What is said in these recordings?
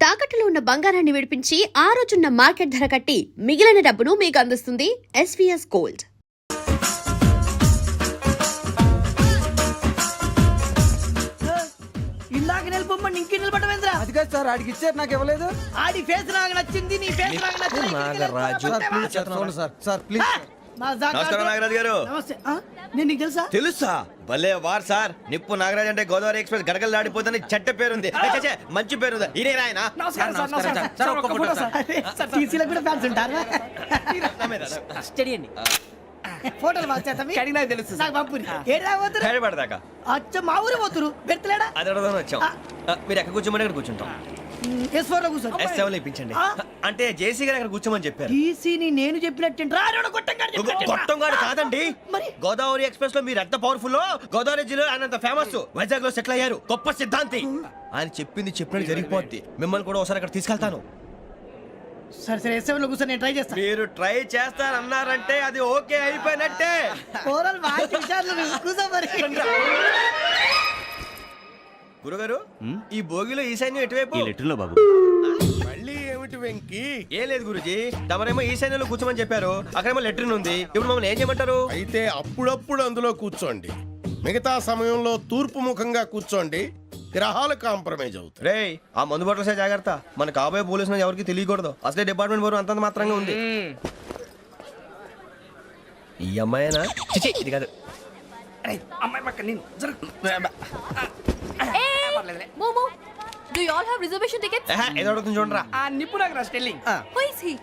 తాకట్టులో ఉన్న బంగారాన్ని విడిపించి ఆ రోజున్న మార్కెట్ ధర కట్టి మిగిలిన డబ్బును మీకు అందిస్తుంది ఎస్వీఎస్ గోల్డ్. ఇందాక నిలబొమ్మని ఇంకే నిలబడమేంద్రా? అది కాదు సార్, ఆడికి ఇచ్చారు, నాకు ఇవ్వలేదు. ఆడి ఫేస్ నాకు నచ్చింది, నీ ఫేస్ నాకు నచ్చింది. Nagaraju sir please. నమస్కారం నాగరాజు గారు. నమస్తే. నేను నీకు తెలుసా? తెలుసా? భలే వార్ సార్. నిప్పు నాగరాజ్ అంటే గోదావరి ఎక్స్ప్రెస్ గడగలు దాడిపోతుంది చెట్ట పేరుంది. మంచి పేరుంది. ఇదే ఆయన. నమస్కారం సార్, నమస్కారం సార్. ఒక్క ఫోటో సార్. సార్ టీసీలో కూడా ఫ్యాన్స్ ఉంటారా? స్టడీ అండి. ఫోటోలు పాస్ చేస్తాం. కడిగినా తెలుసు నాకు పంపుని. ఏడా పోతురు? హైదరాబాద్ అచ్చ మా ఊరు పోతురు. పెడతలేడా? అది అడగదామని వచ్చాం. మీరు ఎక్కడ కూర్చోమని అక్కడ కూర్చుంటాం. S4 లో కూర్చో. S7 ఇప్పించండి. అంటే జేసీ గారు అక్కడ కూర్చోమని చెప్పారు. టీసీని నేను చెప్పినట్టు గొట్టం గారు కాదండి. మరి? గోదావరి ఎక్స్ప్రెస్ లో మీరు ఎంత పవర్ఫుల్, గోదావరి జిల్లా ఆయన ఫేమస్, వైజాగ్ లో సెటిల్ అయ్యారు, గొప్ప సిద్ధాంతి. ఆయన చెప్పింది చెప్పినట్టు జరిగిపోద్ది. మిమ్మల్ని కూడా ఒకసారి అక్కడ తీసుకెళ్తాను. సరే సరే, S7 లో కూర్చో, నేను ట్రై చేస్తాను. మీరు ట్రై చేస్తారన్నారంటే అది ఓకే అయిపోయినట్టే. ఓవరాల్ బాగా చూశారు. కూర్చో మరి. గురుగారు, ఈ భోగిలో ఈశాన్యం ఎటువైపు? లెటర్లో బాబు. మళ్ళీ ఏమిటి వెంకీ? ఏం లేదు గురుజీ, తమరేమో ఈశాన్యంలో కూర్చోమని చెప్పారు, అక్కడేమో లెట్రిన్ ఉంది. ఇప్పుడు మమ్మల్ని ఏం చేయమంటారు? అయితే అప్పుడప్పుడు అందులో కూర్చోండి, మిగతా సమయంలో తూర్పు ముఖంగా కూర్చోండి. గ్రహాలు కాంప్రమైజ్ అవుతాయి. రే, ఆ మందు బాటలసే జాగ్రత్త. మన కాబోయే పోలీసులు ఎవరికి తెలియకూడదు. అసలే డిపార్ట్మెంట్ బోరు అంతంత మాత్రంగా ఉంది. ఈ అమ్మాయినా? చిచి, ఇది కాదు. అమ్మాయి పక్క నేను Momo, do you all have reservation tickets? ఏదో అడుగుతుంది చూడరా. నిప్పు Nagaraj telling. Who is he?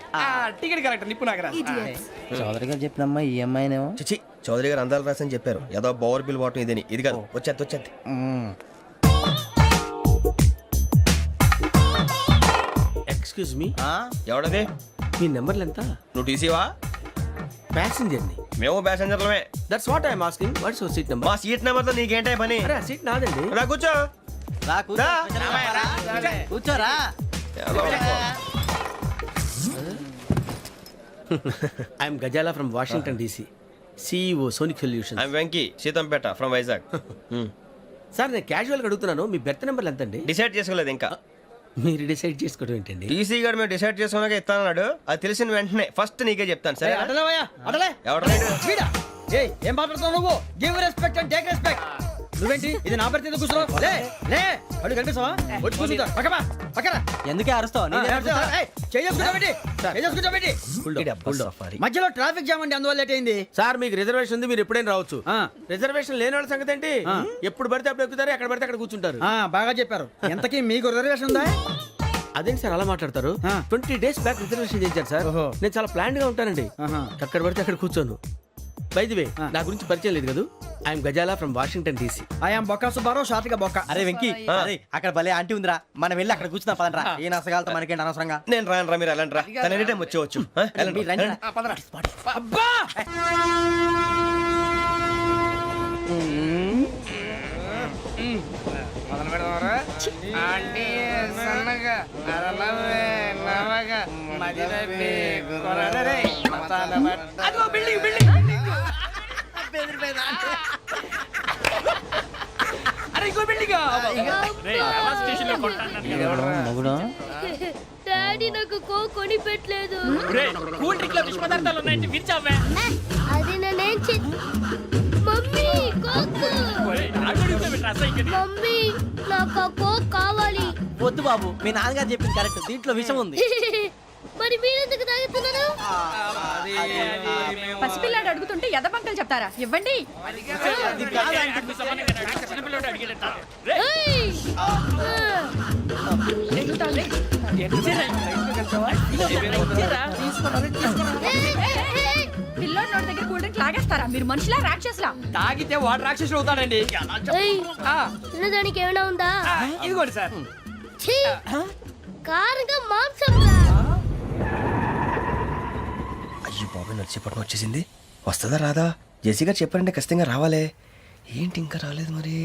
Ticket correct నిప్పు నాగరాజ్. Idiots. చౌదరి గారు చెప్పినమ్మా ఈ అమ్మాయినేమో. చిచి, చౌదరి గారు అందాలు రాసని చెప్పారు. ఏదో బోర్ బిల్ బాటం ఇదని. ఇది కాదు, వచ్చేది. Excuse me, ఎవడది? మీ నెంబర్లు ఎంత? నువ్వు టీసీవా? ప్యాసింజర్ ని. మేము ప్యాసెంజర్లమే. That's what I am asking. What's your seat number? మా సీట్ నెంబర్ తో నీకేంటే పని? అరే ఆ సీట్ నాదండి. రా కూర్చో. రా. కూర్చోరా. I'm Gazala from Washington DC, CEO Sonic Solution. I'm Venky, Seethampeta from Vizag. Sir నేను క్యాజువల్గా అడుగుతున్నాను, మీ బెర్త్ నెంబర్లు ఎంత అండి? డిసైడ్ చేసుకోలేదు ఇంకా. మీరు డిసైడ్ చేసుకోవడం ఏంటండి? టీసీ గారు మేము డిసైడ్ చేసుకున్నాక ఇస్తానన్నాడు. అది తెలిసిన వెంటనే ఫస్ట్ నీకే చెప్తాను. సరే? ఏం మాట్లాడుతున్నావు నువ్వు? Give respect and take respect. నువ్వేంటి ఇది నా పరిస్థితి కూర్చున్నావు? లే లే, అడుగు కనిపిస్తావా? వచ్చి కూర్చుంటా. పక్కన ఎందుకే అరుస్తావు? మధ్యలో ట్రాఫిక్ జామ్ అండి, అందువల్ల లేట్ అయింది. సార్ మీకు రిజర్వేషన్ ఉంది, మీరు ఎప్పుడైనా రావచ్చు. రిజర్వేషన్ లేని వాళ్ళ సంగతి ఏంటి? ఎప్పుడు పడితే అప్పుడు ఎక్కుతారు, ఎక్కడ పడితే అక్కడ కూర్చుంటారు. బాగా చెప్పారు. ఎంతకీ మీకు రిజర్వేషన్ ఉందా? అదేంటి సార్ అలా మాట్లాడతారు? 20 days బ్యాక్ రిజర్వేషన్ చేశారు సార్. నేను చాలా ప్లాన్డ్ గా ఉంటానండి. అక్కడ పడితే అక్కడ కూర్చోను. బై ది వే, నా గురించి పరిచయం లేదు కదా. I'm Gazala from Washington DC. I'm Bokka Subbarao, షార్ట్గా బొక్క. అరే వెంకీ, అక్కడ భలే ఆంటీ ఉందిరా, మనం వెళ్ళి అక్కడ కూర్చున్నా పదనరా. ఏ నసగాలతో మనకేంటి అనవసరంగా. నేను రాను రా, మీరు వెళ్ళండి రా. తన ఎనీ టైం వచ్చేవచ్చు. డాడీ నాకు కోక్ కొని పెట్టలేదు. కూల్ డ్రింక్ లో విష పదార్థాలు ఉన్నాయండి, విరిచావే. అది నేనేం మమ్మీ కోక్. మమ్మీ నాకు కోక్ కావాలి. వద్దు బాబు, మీ నాన్నగారు చెప్పింది కరెక్ట్, దీంట్లో విషయం ఉంది. మరి మీరెందుకు తాగుతున్నారు? పసిపిల్లాడు అడుగుతుంటే ఎదబంకలు చెప్తారా? ఇవ్వండి. పిల్లోడి నోటి దగ్గర కూల్ డ్రింక్ లాగేస్తారా? మీరు మనుషులా రాక్షసులా? తాగితే వాడు రాక్షసుడు అవుతాడండి. తినడానికి ఏమైనా ఉందా? ఇదిగోండి సార్. కారంగా మాంసం. అయ్యి బాబాయ్, నడిచేపట్నం వచ్చేసింది. వస్తుందా రాదా? జేసీ గారు చెప్పారంటే ఖచ్చితంగా రావాలే. ఏంటి ఇంకా రాలేదు మరి?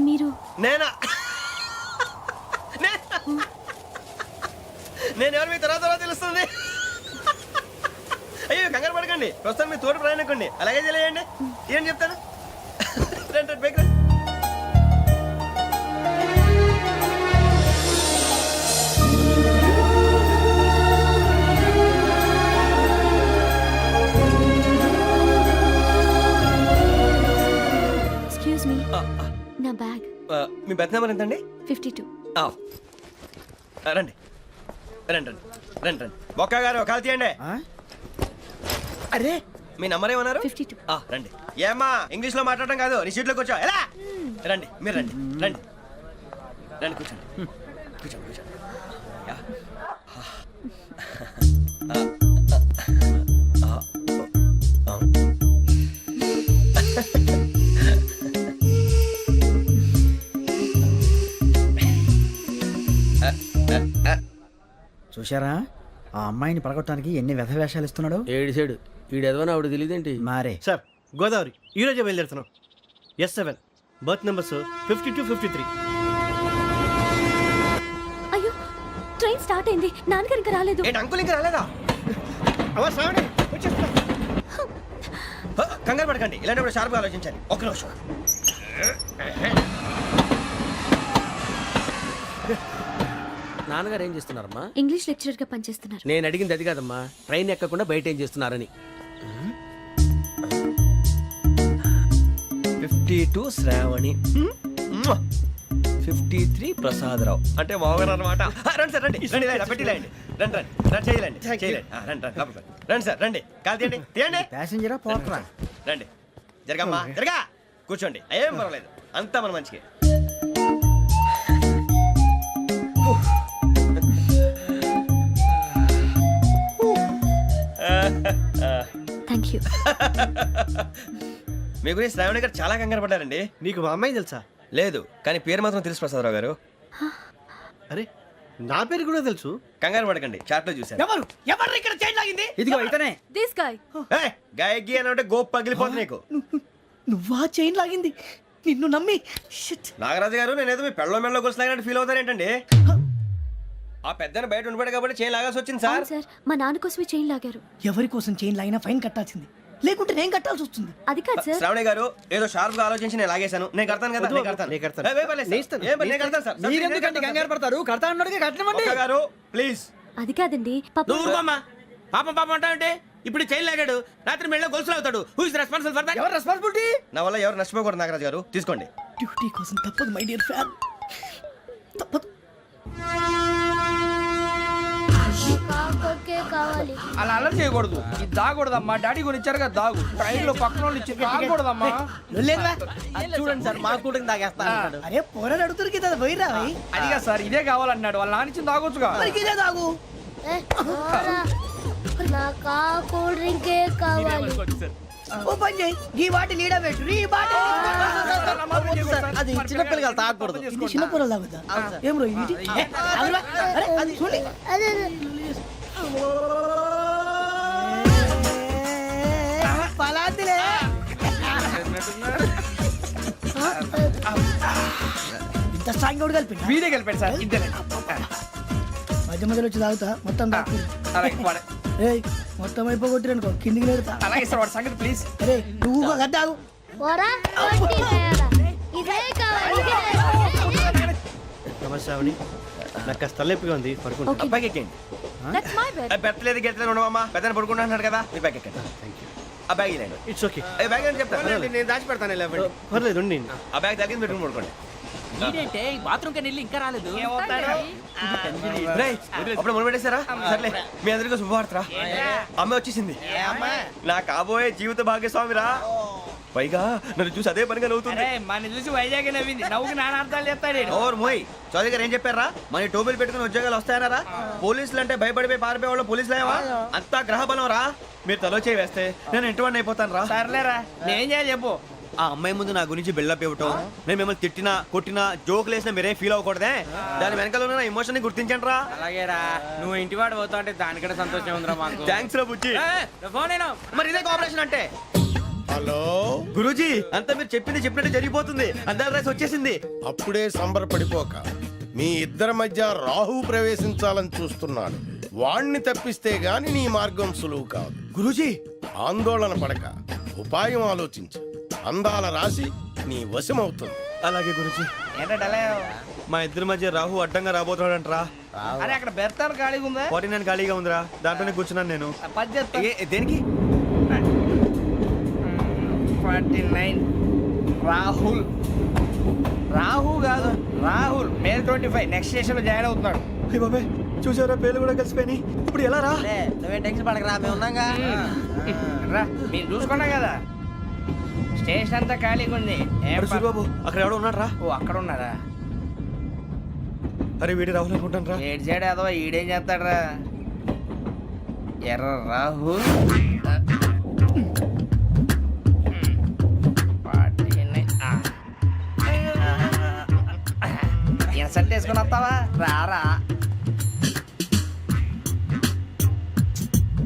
మీరు నేనా నేను ఎవరు మీ తర్వాత తెలుస్తుంది. అయ్యో కంగారు పడకండి, ప్రస్తుతం మీ తోడు ప్రయాణకండి, అలాగే తెలియండి. ఏం చెప్తాను రండి రండి బైక్ రండి. ఎక్స్క్యూజ్ మీ నా బ్యాగ్ మీ బెత్ నెంబర్ ఎంతండి? 52. రండి రండి రండి రండి రండి. బొక్క గారు కాల్ తీయండి. అరే మీ నంబర్ ఏమన్నారు? 52. రండి. ఏమ్మా ఇంగ్లీష్ లో మాట్లాడడం కాదు, నీ సీట్లో కూర్చో. ఎలా రండి, మీరు రండి రండి రండి కూర్చోండి కూర్చోండి కూర్చోండి. యా. చూశారా ఆ అమ్మాయిని పడగొట్టడానికి ఎన్ని వ్యధ వేషాలు ఇస్తున్నాడు. ఏడు సైడు ఈడు ఎదవని ఆవిడ తెలియదేంటి? మారే సార్ గోదావరి ఈ రోజే బయలుదేరుతున్నాం. S7 berth numbers 52, 53. అయ్యో ట్రైన్ స్టార్ట్ అయింది, నాన్నగారు ఇంకా రాలేదు. ఏంటి అంకుల్ ఇంకా రాలేదా? అవ్వ శ్రావణి వచ్చేస్తున్నా. కంగారు పడకండి, ఇలాంటప్పుడు షార్ప్గా ఆలోచించాలి. ఒక్క నిమిషం. నాన్నగారు ఏం చేస్తున్నారమ్మా? ఇంగ్లీష్ లెక్చరర్ గా పనిచేస్తున్నారు. నేను అడిగింది అది కాదమ్మా, ట్రైన్ ఎక్కకుండా బయట ఏం చేస్తున్నారని. 52 శ్రావణి, 53 ప్రసాదరావు అంటే మామగారు అనమాట. రండి సార్ రండి రండి, ఇలా పెట్టి లేండి. రండి రండి రండి చేయలేండి చేయలేండి. రండి రండి లోపలికి రండి. రండి సార్ రండి, కాల్ తీయండి తీయండి. ప్యాసింజరా పోట్రా. రండి జరగమ్మా జరగా, కూర్చోండి. ఏం పర్వాలేదు, అంతా మన మంచికి. Thank you. మీ గురించి శ్రావణి గారు చాలా కంగారు పడ్డారండి. నీకు మా అమ్మాయి తెలుసా? లేదు, కానీ పేరు మాత్రం తెలుసు ప్రసాదరావు గారు. అరే నా పేరు కూడా తెలుసు. కంగారు పడకండి, చాట్లో చూశాను. ఎవరు ఎవరు ఇక్కడ చైన్ లాగింది? ఇదిగో ఇతనే. This guy. గాయకి అని అంటే గోప్ పగిలిపోతుంది నీకు. నువ్వా చైన్ లాగింది? నిన్ను నమ్మి షిట్. నాగరాజు గారు, నేనేదో మీ పెళ్ళ మెళ్ళలో గురిసిలాగినట్టు ఫీల్ అవుతారేంటండి? ఆ పెద్దని బయట ఉండిపోయాడు కాబట్టి చేయి లాగాల్సి వచ్చింది సార్. అవును సార్, మా నాన్న కోసమే చైన్ లాగారు. ఎవరి కోసం చైన్ లాగినా ఫైన్ కట్టాల్సింది, లేకుంటే నేను కట్టాల్సి వస్తుంది. అది కాదు సార్. శ్రావణి గారు ఏదో షార్ప్ గా ఆలోచించి నేను లాగేశాను. నేను కడతాను కదా, నేను కడతాను. నేను కడతాను. ఏ, పర్లేదు సార్. ఏం పర్లేదు, నేను కడతాను సార్. మీరెందుకంటే కంగారు పడతారు? కడతా అన్నాడుగా కట్టమండి. ఒక్క గారు ప్లీజ్. అది కాదండి పాప. నువ్వు ఊరుకోమ్మా. పాపం పాపం అంటావంటే ఇప్పుడు చైన్ లాగాడు, రాత్రి మెళ్ళ గొలుసులు అవుతాడు. Who is responsible for that? ఎవరు రెస్పాన్సిబిలిటీ? నా వల్ల ఎవరు నష్టపోకూడదు నాగరాజు గారు, తీసుకోండి. డ్యూటీ కోసం తప్పదు మై డియర్ ఫ్యాన్, తప్పదు. అలా అలర్ చేయకూడదు. ఇది దాగకూడదమ్మా. డాడీ కొని ఇచ్చారు కదా దాగు. ట్రైన్ లో పక్కన వాళ్ళు ఇచ్చి దాగకూడదమ్మా. చూడండి సార్, మా కూడా తాగేస్తా. అరే పోరాడు అడుగుతారు కదా, పోయిరా. అదిగా సార్, ఇదే కావాలన్నాడు. వాళ్ళ నాన్న ఇచ్చింది తాగొచ్చుగా. ఇదే తాగు. కూల్ డ్రింకే కావాలి. ఓ పని చేయి, ఈ బాటిల్ ఈడ పెట్టు. ఈ బాటిల్ అది చిన్నపిల్లలు తాగకూడదు. ఇది చిన్నపిల్లలు తాగుతా. ఏం రో ఇది? అరే అది చూడండి. పలాతిలే. ఇంత స్ట్రాంగ్ కూడా కలిపి వీడే గెలిపాడు సార్. ఇద్దరే. మధ్య మధ్యలో వచ్చి తాగుతా, మొత్తం తాగు. అలాగే వాడు. ఏయ్ మొత్తం అయిపోగొట్టిరనుకో కిందికి లేడుతా. అలాగే సార్, వాడు సంగతి ప్లీజ్. అరే నువ్వు గద్దాగు. నమస్తే శ్రావణి, నాకు కాస్త తలెప్పిగా ఉంది, పడుకుంటా. Okay. బ్యాగ్ ఎక్కండి. That's my bed. పెట్టలేదు గెట్టలేదు ఉండవమ్మా. పెద్దని పడుకుంటున్నాడు కదా, మీ బ్యాగ్ ఎక్కండి. ఆ బ్యాగ్ ఇలాండి. It's okay. బ్యాగ్ అని చెప్తాను. నేను దాచి పెడతాను. పర్లేదు ఉండి. ఆ బ్యాగ్ తగ్గింది పెట్టుకుని పడుకోండి. రేయ్, అప్పుడు మొదలు పెట్టేశారా? సర్లే, మీ అందరికీ శుభవార్తరా. అమ్మ వచ్చేసింది, నా కాబోయే జీవిత భాగ్యస్వామిరా. పైగా నన్ను చూసి అదే పనిగా నవ్వుతుంది. మన చూసి వైజాగ్ నవ్వింది. నవ్వుకి నాన్న అర్థాలు చెప్తాడు. ఓర్ మోయ్, చౌదరి గారు ఏం చెప్పారా? మన టోబీలు పెట్టుకుని ఉద్యోగాలు వస్తాయనరా? పోలీసులు అంటే భయపడిపోయి పారిపోయే వాళ్ళు పోలీసులు అయ్యవా? అంతా గ్రహ బలం రా. మీరు తలో చేయి వేస్తే నేను ఇంటివాడిని అయిపోతాను రా. సర్లేరా, నేనేం చేయాలి చెప్పు. ఆ అమ్మాయి ముందు నా గురించి బిల్డప్ ఇవ్వటం, నేను మిమ్మల్ని తిట్టినా కొట్టినా జోకులు వేసినా మీరేం ఫీల్ అవ్వకూడదే. దాని వెనకాల ఉన్న ఎమోషన్ ని గుర్తించండి రా. అలాగేరా, నువ్వు ఇంటి వాడు పోతా అంటే దానికంటే సంతోషం ఉందిరా మాకు. థ్యాంక్స్ రా బుజ్జి. ఫోన్ మరి ఇదే కోఆపరేషన్ అంటే. హలో గురూజీ అంతా మీరు చెప్పింది చెప్పినట్టు జరిగిపోతుంది అందాల రైస్ వచ్చేసింది. అప్పుడే సంబరపడిపోక మీ ఇద్దరి మధ్య రాహు ప్రవేశించాలని చూస్తున్నాడు. వాణ్ణి తప్పిస్తే గాని నీ మార్గం సులువు కాదు. గురూజీ ఆందోళన పడక ఉపాయం ఆలోచించు. అందాల రాశి నీ వశమవుతుంది. అలాగే గురూజీ. ఏంటంటే మా ఇద్దరి మధ్య రాహు అడ్డంగా రాబోతున్నాడంట్రా. అరే అక్కడ బెర్తాను ఖాళీగా ఉందా? 49 ఖాళీగా ఉందిరా, దాంట్లోనే కూర్చున్నాను నేను. పది చెప్తా. దేనికి? 49 రాహుల్. రాహు కాదు రాహుల్. మే 25 నెక్స్ట్ స్టేషన్ లో జాయిన్ అవుతున్నాడు. అయ్య బాబాయ్, చూసారా పేర్లు కూడా కలిసిపోయినాయి. ఇప్పుడు ఎలా రా? నువ్వే టెన్షన్ పడకరా, మేము ఉన్నాగా. రా మీరు చూసుకున్నా కదా స్టేషన్ అంతా ఖాళీగా ఉంది. ఏం అరే సూరిబాబు, అక్కడ ఎవడో ఉన్నాడు రా. ఓ అక్కడ ఉన్నారా? అరే వీడి రాహుల్ అనుకుంటాను రా. ఏడు సైడ్ అదో ఈడేం చేస్తాడరా? ఎర్ర రాహు. ఇన్సర్ట్ వేసుకుని వస్తావా? రారా.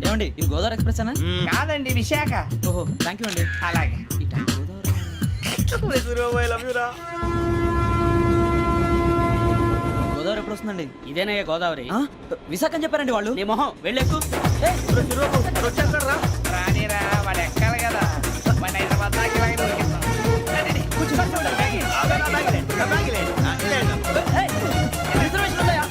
ఏమండి ఇది గోదావరి ఎక్స్ప్రెస్ అనా? కాదండి విశాఖ. ఓహో థ్యాంక్ యూ అండి. అలాగే. సూరిబాబు, I love you రా. గోదావరి ఎప్పుడు వస్తుందండి? ఇదేనయ్యా గోదావరి. విశాఖ అని చెప్పారండి వాళ్ళు. నీ మొహం వెళ్ళెక్కు. సూరిబాబు, అక్కడ వచ్చేస్తాడు రా. రానిరా, వాడు ఎక్కాలి కదా. వాడు హైదరాబాద్ దాకా ఇలాగే దొరికిస్తాం. రండి, కూర్చోండి. రిజర్వేషన్ ఉన్నాయా?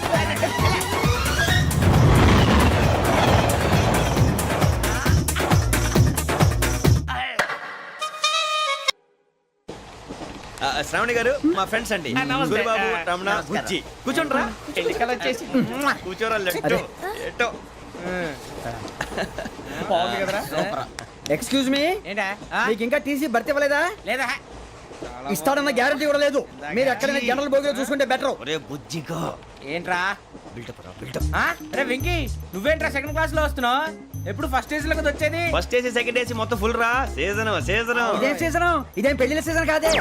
శ్రావణి గారు మా ఫ్రెండ్స్ అండి. నమస్తే. సూరిబాబు, రమణ, బుజ్జి. కూర్చోండి రా. ఎన్నికలు వచ్చేసి కూర్చోరా. లెట్టో ఎట్టో. బాగుంది కదరా? ఎక్స్క్యూజ్ మీ, ఏంటా? మీకు ఇంకా టీసీ భర్తీ ఇవ్వలేదా? లేదా ఇస్తాడన్న గ్యారంటీ కూడా లేదు. మీరు ఎక్కడైనా జనరల్ బోగిలో చూసుకుంటే బెటర్. ఒరే బుజ్జిగా. ఏంట్రా? బిల్డప్ రా, బిల్డప్. అరే వెంకీ, నువ్వేంట్రా సెకండ్ క్లాస్ లో వస్తున్నావు? ఎప్పుడు ఫస్ట్ ఏజ్ లో కదా వచ్చేది? ఫస్ట్ ఏసీ సెకండ్ ఏసీ మొత్తం ఫుల్ రా. Season season. ఇదేం సీజన్? ఇదేం పెళ్లిన సీజన్ కాదే.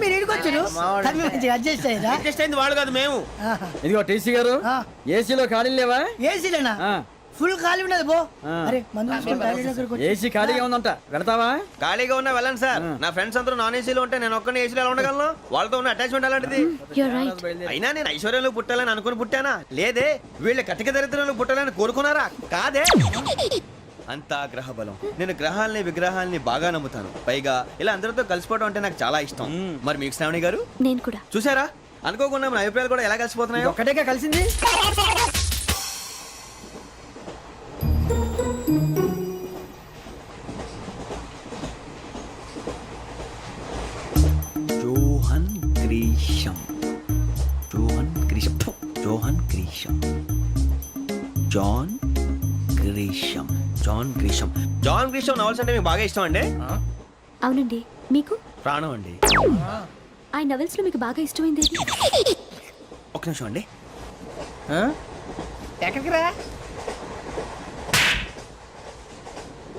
మీరు ఇడికొచ్చారు అడ్జస్ట్ అయ్యారా? అడ్జస్ట్ అయింది వాళ్ళు కాదు, మేము. ఇదిగో టీసీ గారు, ఏసీలో ఖాళీలు లేవా? ఏసీలేనా? ఫుల్ ఖాళీ ఉన్నది బో. అరే మందు ఏసీ ఖాళీగా ఉందంట, వెళతావా? ఖాళీగా ఉన్నా వెళ్ళండి సార్. నా ఫ్రెండ్స్ అందరూ నాన్ ఏసీలో ఉంటే నేను ఒక్కనే ఏసీలో ఎలా ఉండగలను? వాళ్ళతో ఉన్న అటాచ్మెంట్ అలాంటిది. అయినా నేను ఐశ్వర్యంలో పుట్టాలని అనుకుని పుట్టానా? లేదే. వీళ్ళ కటిక దరిద్రంలో పుట్టాలని కోరుకున్నారా? కాదే. అంతా గ్రహ బలం. నేను గ్రహాలని విగ్రహాలని బాగా నమ్ముతాను. పైగా ఇలా అందరితో కలిసిపోవడం అంటే నాకు చాలా ఇష్టం. మరి మీకు శ్రావణి గారు? నేను కూడా. చూసారా, అనుకోకుండా మన అభిప్రాయాలు కూడా ఎలా కలిసిపోతున్నాయో. ఒక్కటేగా కలిసింది. John Grisham. John Grisham. John Grisham. John Grisham. John Grisham. John Grisham novels అంటే మీకు బాగా ఇష్టం అండి? అవునండి. మీకు? ప్రాణం అండి. ఆ నవెల్స్ లో మీకు బాగా ఇష్టమైంది? ఒక నిమిషం అండి. ఎక్కడికి రా?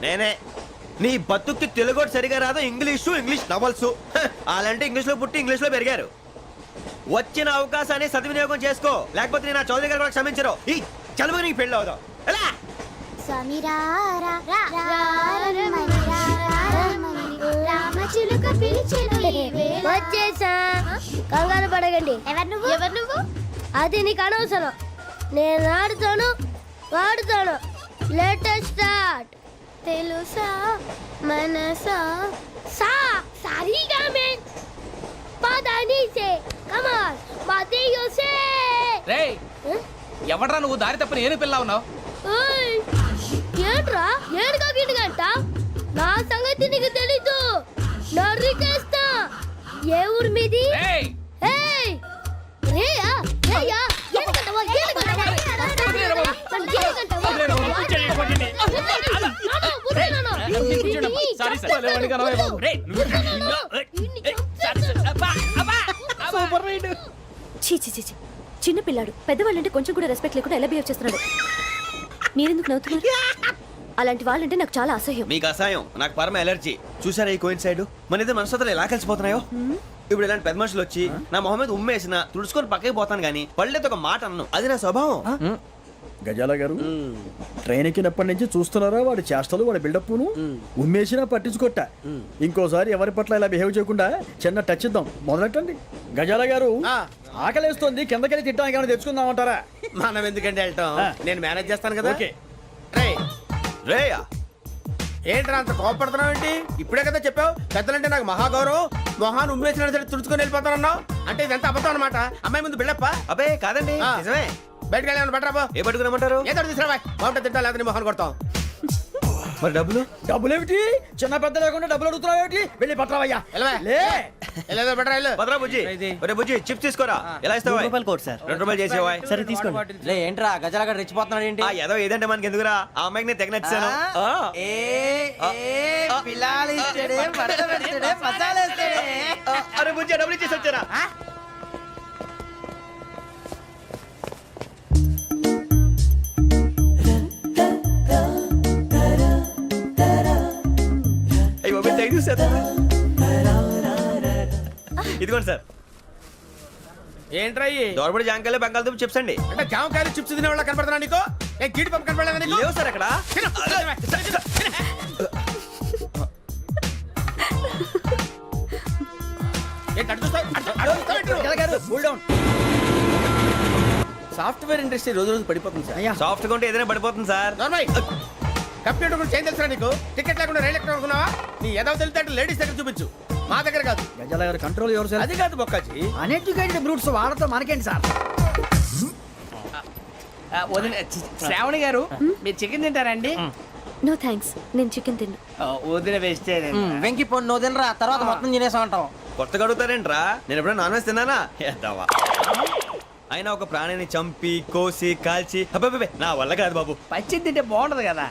నేనే. నీ బతుక్కి తెలుగు సరిగా రాదు, ఇంగ్లీష్ నవల్స్. అలాంటి ఇంగ్లీష్ లో పుట్టి ఇంగ్లీష్ లో పెరిగారు. వచ్చిన అవకాశాన్ని సద్వినియోగం చేసుకో, లేకపోతే నేను ఆ చౌదరి గారు కూడా క్షమించరు. ఈ చదువు నీకు పెళ్ళి అవుదాం. ఎలా? వచ్చేసా, కంగారు పడగండి. ఎవరు నువ్వు? అది నీకు అనవసరం. నేను ఆడుతాను, వాడుతాను. Latest start. తెలుసా మనసా సా సారీగా మే పదాని సే కమాన్ బాతియో సే. రేయ్, ఎవడ్రా నువ్వు? దారి తప్పని ఏను పిల్ల ఉన్నావు? ఓయ్ ఏంట్రా ఏడుగా గిడుగంట? నా సంగతి నీకు తెలీదు. నరికేస్తా. ఏ ఊరు మీది? రేయ్, ఏయ్ రేయా రేయా ఏడుగంటవా ఏడుగంటవా చిన్న పిల్లాడు. పెద్దవాళ్ళంటే కొంచెం కూడా రెస్పెక్ట్ లేకుండా ఎలా బిహేవ్ చేస్తున్నాడు? మీరెందుకు నవ్వుతున్నారు? అలాంటి వాళ్ళంటే నాకు చాలా అసహ్యం. మీకు అసహాయం, నాకు పరమ ఎలర్జీ. చూసారా ఈ కోయిన్ సైడ్? మన ఇద్దరు మనస్తత్వాలు ఎలా కలిసిపోతున్నాయో. ఇప్పుడు ఇలాంటి పెద్ద మనుషులు వచ్చి నా మొహం మీద ఉమ్మేసిన తుడుచుకొని పక్కకి పోతాను గానీ పళ్ళేతో ఒక మాట అన్ను. అది నా స్వభావం. గజాల గారు ట్రైన్ ఎక్కినప్పటి నుంచి చూస్తున్నారా వాడి చేష్టలు వాడి బిల్డప్ను ఉమ్మేసినా పట్టించుకోట ఇంకోసారి ఎవరి పట్ల ఇలా బిహేవ్ చేయకుండా చిన్న టచ్ ఇద్దాం మొదలెట్టండి గజాల గారు ఆకలేస్తోంది కిందకెళ్ళి తిట్టడానికి ఏమైనా తెచ్చుకుందామంటారా మనం ఎందుకంటే వెళ్తాం నేను మేనేజ్ చేస్తాను కదా. ఓకే. రేయా ఏంట్రా అంత కోపడుతున్నావు ఏంటి? ఇప్పుడే కదా చెప్పావు పెద్దలంటే నాకు మహాగౌరవం, మొహాన్ని ఉమ్మేసిన సరే తుడుచుకొని వెళ్ళిపోతానన్నావు. అంటే ఇదంతా అబద్ధం అనమాట. అమ్మాయి ముందు బిల్డప్ప. అబ్బే కాదండి ఆ. నిజమే. బయటకు వెళ్ళాను బట్రాబో. ఏ పట్టుకురమ్మంటారు? ఏదో తీసుకురా బాగుంటే తింటా లేదా మొహాన్ని కొడతాం. మరి డబ్బులు? డబ్బులేమిటి చిన్న పెద్ద లేకుండా డబ్బులు అడుగుతున్నావు ఏమిటి వెళ్ళి పట్టరావయ్యా వెళ్ళవా? లే వెళ్ళేదో బట్రా వెళ్ళు. భద్రా బుజ్జి ఒరే బుజ్జి చిప్స్ తీసుకోరా. ఎలా ఇస్తావా? Court sir. 2 రూపాయలు చేసేవా? సరే తీసుకోండి. లే ఏంట్రా గజాల గడ రెచ్చిపోతున్నాడు ఏంటి? ఆ ఏదో ఏదంటే మనకి ఎందుకురా, ఆ అమ్మాయికి నేను తెగ నచ్చాను. అరే బుజ్జి డబ్బులు ఇచ్చేసి వచ్చారా? అయ్యో థ్యాంక్ యూ సార్. ఇదిగోండి సార్. ఏంట్రా ఇయ్యి? దోరబడి జాంకాయలు బంగాళదుంప చిప్స్ అండి. అంటే జామకాయలు చిప్స్ తినే వాళ్ళ కనపడుతున్నా నీకు? ఏ గీడి పంప కనపడలేదా నీకు? లేవు సార్ అక్కడ. తిను, తిను, తిను. ఏంటి అటు చూస్తావు? అటు చూస్తావు ఏంటి? గజాల గారు కూల్ డౌన్ సాఫ్ట్వేర్ ఇండస్ట్రీ రోజు రోజు పడిపోతుంది సార్. అయ్యా సాఫ్ట్ గా ఉంటే ఏదైనా పడిపోతుంది సార్. నార్మల్ కంప్యూటర్ గురించి ఏం తెలుసా నీకు? టికెట్ లేకుండా రైలు ఎక్కడ అనుకున్నావా? నీ ఏదో తెలితే లేడీస్ దగ్గర చూపించు, మా దగ్గర కాదు. గజాల గారు కంట్రోల్ ఎవరు సార్ అది కాదు బొక్కాజీ. అన్ఎడ్యుకేటెడ్ బ్రూట్స్ వాడతాం మనకేంటి సార్ వదిన శ్రావణి గారు మీరు చికెన్ తింటారండి? నో థ్యాంక్స్, నేను చికెన్ తిన్ను. వదిన వేస్తే వెంకి పొన్ను నువ్వు తినరా, తర్వాత మొత్తం తినేసా ఉంటాం. కొత్తగా అడుగుతారేంట్రా? నేను ఎప్పుడైనా నాన్ వెజ్ తిన్నానా? ఎద్దావా. అయినా ఒక ప్రాణిని చంపి కోసి కాల్చి అబ్బబ్బే నా వల్ల కాదు బాబు. పచ్చి తింటే బాగుంటది కదా.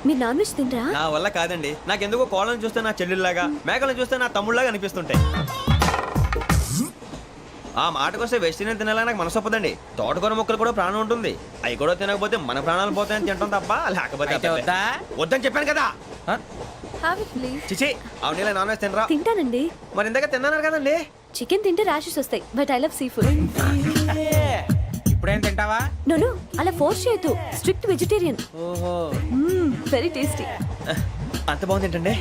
మీరు నాన్ వెజ్ తినరా? నా వల్ల కాదండి. నాకెందుకో కోళ్ళని చూస్తే నా చెల్లెళ్ళలాగా, మేకలను చూస్తే నా తమ్ముళ్ళలాగా అనిపిస్తుంటాయి. ఆ మాటకొస్తే వెస్టిరియన్ తినాలని నాకు మనసు ఒప్పదండి. తోటకూర మొక్కలు కూడా ప్రాణం ఉంటుంది. అవి కూడా తినకపోతే మన ప్రాణాలు పోతాయని తింటాం తప్ప లేకపోతే అయితే అబ్బబ్బే. వద్దా? వద్దని చెప్పాను కదా. Have it please. చిచి అవునీ నాన్ వెజ్ తినరా? తింటానండి. మరి ఇందాక తిన్నాను కదండి. చికెన్ తింటే ర్యాషెస్ వస్తాయి, but I love sea food. ఇప్పుడేం తింటావా? నో అలా ఫోర్స్ చేయొద్దు. Strict vegetarian. ఓహో వెరీ టేస్టీ. అంత బాగుంది ఏంటండి?